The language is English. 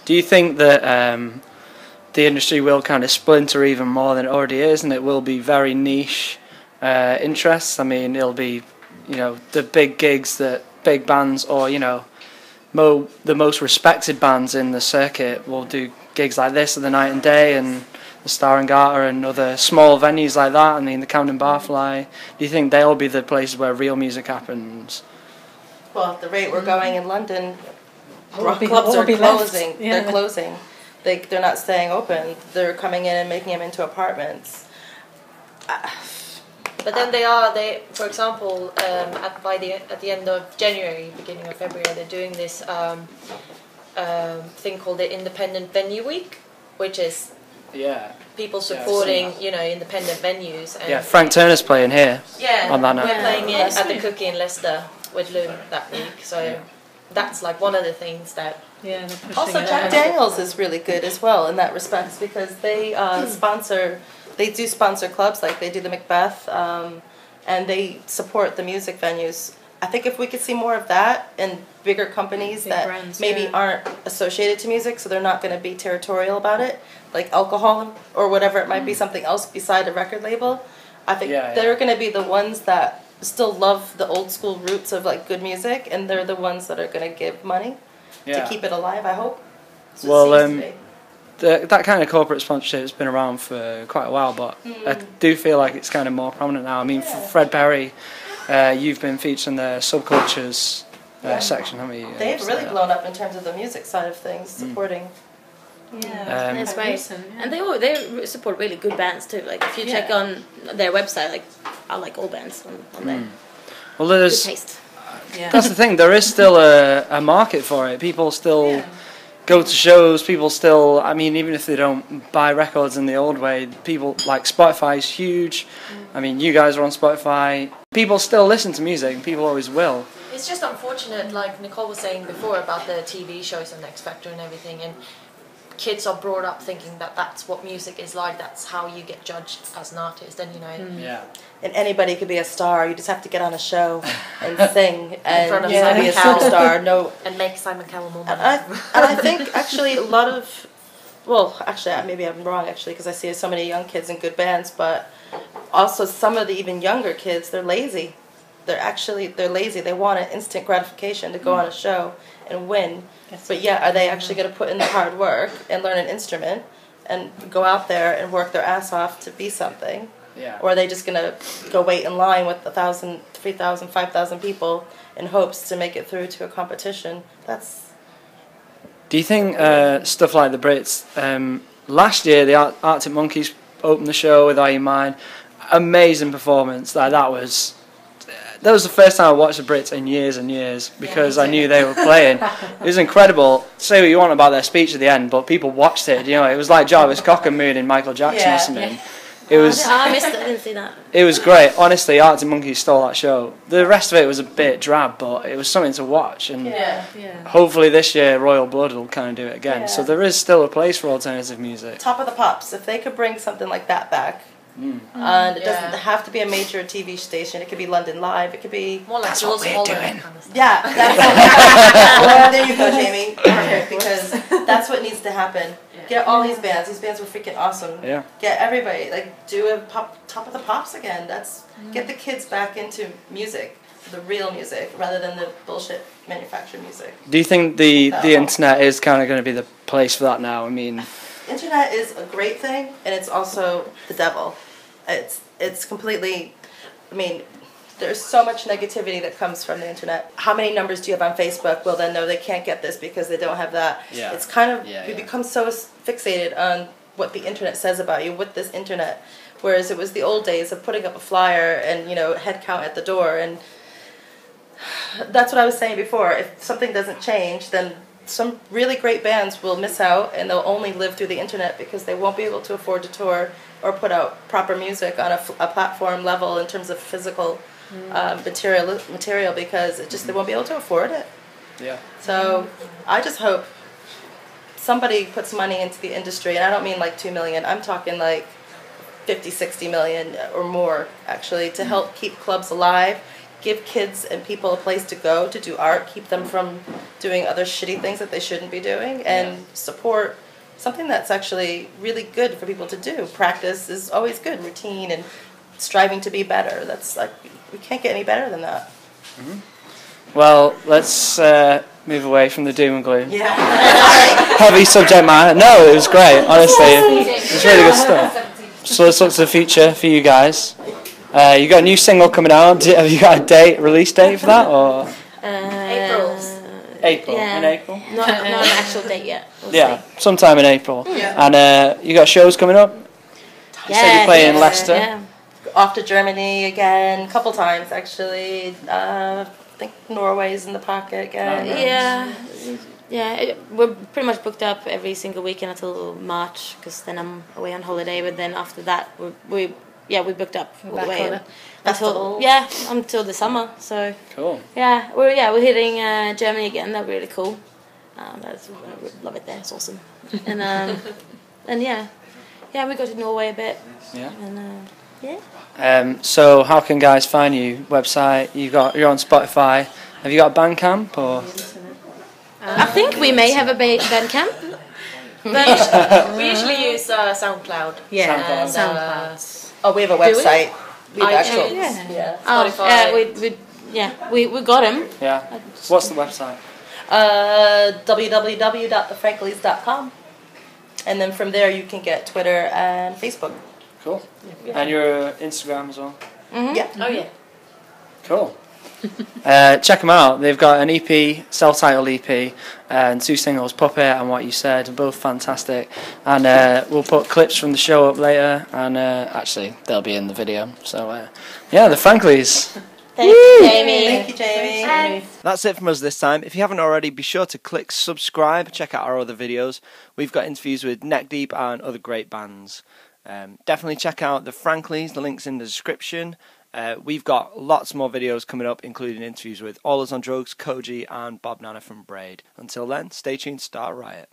Do you think that the industry will kind of splinter even more than it already is, and it will be very niche interests? I mean, it'll be, you know, the big gigs that big bands or, you know, the most respected bands in the circuit will do gigs like this at the Night and Day and the Star and Garter and other small venues like that. I mean, the Camden Barfly. Do you think they'll be the places where real music happens? Well, at the rate we're going in London, rock clubs are closing. Yeah. They're closing. They're not staying open. They're coming in and making them into apartments. But then they for example, at the end of January, beginning of February, they're doing this thing called the Independent Venue Week, which is people supporting independent venues. And Frank Turner's playing here. Yeah, on that night. We're playing it at the Cookie in Leicester with Loom that week. So that's like one of the things that. Yeah. They're pushing Also, Jack Daniels is really good as well in that respect because they sponsor. They do sponsor clubs, like they do the Macbeth, and they support the music venues. I think if we could see more of that in bigger companies that brands, maybe aren't associated to music, so they're not going to be territorial about it, like alcohol or whatever it might be, something else beside a record label, I think they're going to be the ones that still love the old school roots of like good music, and they're the ones that are going to give money to keep it alive, I hope. So that kind of corporate sponsorship has been around for quite a while, but I do feel like it's kind of more prominent now. I mean, Fred Perry, you've been featured in the Subcultures section, haven't you? They've really blown up in terms of the music side of things, supporting. Yeah, that's right. And they support really good bands too. Like if you check on their website, like I like all bands on there. Well, there's good taste. That's the thing. There is still a market for it. People still go to shows. People still. I mean, even if they don't buy records in the old way, people like Spotify's huge. I mean, you guys are on Spotify. People still listen to music, and people always will. It's just unfortunate, like Nicole was saying before about the TV shows and X Factor and everything, and kids are brought up thinking that that's what music is like, that's how you get judged as an artist, and and anybody could be a star. You just have to get on a show and sing and be a superstar. And make Simon Cowell more money. And I think actually a lot of, well, actually maybe I'm wrong actually because I see so many young kids in good bands, but also some of the even younger kids, they're lazy. They're lazy. They want an instant gratification to go on a show and win. But are they actually going to put in the hard work and learn an instrument and go out there and work their ass off to be something? Yeah. Or are they just going to go wait in line with 1,000, 3,000, 5,000 people in hopes to make it through to a competition? Do you think stuff like the Brits, last year the Arctic Monkeys opened the show with Are You Mine? Amazing performance. That was the first time I watched the Brits in years and years because I knew they were playing. It was incredible. Say what you want about their speech at the end, but people watched it. You know, it was like Jarvis Cocker mood in Michael Jackson or something. It was. I missed it. I didn't see that. It was great. Honestly, Arctic Monkeys stole that show. The rest of it was a bit drab, but it was something to watch. And hopefully this year, Royal Blood will kind of do it again. So there is still a place for alternative music. Top of the Pops, if they could bring something like that back. And it doesn't have to be a major TV station. It could be London Live. It could be more like that's what we're doing. Yeah, well, there you go, Jamie. Perfect, because that's what needs to happen. Get all these bands. These bands were freaking awesome. Yeah. Get everybody do a Top of the Pops again. Get the kids back into music, the real music, rather than the bullshit manufactured music. Do you think the internet is kind of going to be the place for that now? I mean, internet is a great thing, and it's also the devil. It's completely, I mean, there's so much negativity that comes from the internet. How many numbers do you have on Facebook? Well, then no, they can't get this because they don't have that. Yeah. It's kind of, we become so fixated on what the internet says about you with this internet, whereas it was the old days of putting up a flyer and, head count at the door. And that's what I was saying before. If something doesn't change, then some really great bands will miss out, and they'll only live through the internet because they won't be able to afford to tour or put out proper music on a platform level in terms of physical material because they won't be able to afford it. Yeah. So I just hope somebody puts money into the industry, and I don't mean like 2 million. I'm talking like 50, 60 million or more actually to help keep clubs alive, give kids and people a place to go to do art, keep them from doing other shitty things that they shouldn't be doing, and support something that's actually really good for people to do. Practice is always good, routine and striving to be better. That's like, we can't get any better than that. Mm-hmm. Well, let's move away from the doom and gloom. Yeah. Heavy subject matter. No, it was great, honestly. It was really good stuff. So let's look to the future for you guys. You got a new single coming out. Have you got a release date for that, or? April. Yeah. In April. Not an actual date yet. We'll Yeah, see. sometime in April. Yeah. And you got shows coming up. You said you're playing in Leicester. Yeah. Off to Germany again, a couple times actually. I think Norway's in the pocket again. We're pretty much booked up every single weekend until March, because then I'm away on holiday. But then after that, we booked up all the way until the summer. So Cool. we're hitting Germany again. That'd be really cool. I would love it there. It's awesome. And we go to Norway a bit. Yeah. And So how can guys find you? Website? You're on Spotify. Have you got a Bandcamp or? I think we may have a Bandcamp. But we usually use SoundCloud. Yeah, SoundCloud. Oh, we have a website. We have iTunes. yeah. Spotify. We got him. Yeah. What's the website? www.thefranklies.com. And then from there you can get Twitter and Facebook. Cool. Yeah. And your Instagram as well? Mm-hmm. Yeah. Oh, yeah. Cool. Check them out. They've got an EP, self-titled EP, and 2 singles, Puppet and What You Said, both fantastic. And we'll put clips from the show up later, and actually they'll be in the video. So the Franklies. Thank you, Jamie. Thank you, Jamie. That's it from us this time. If you haven't already, be sure to click subscribe, check out our other videos. We've got interviews with Neck Deep and other great bands. Definitely check out the Franklies, the link's in the description. We've got lots more videos coming up, including interviews with All Us on Drugs, Koji and Bob Nana from Braid. Until then, stay tuned to start a riot.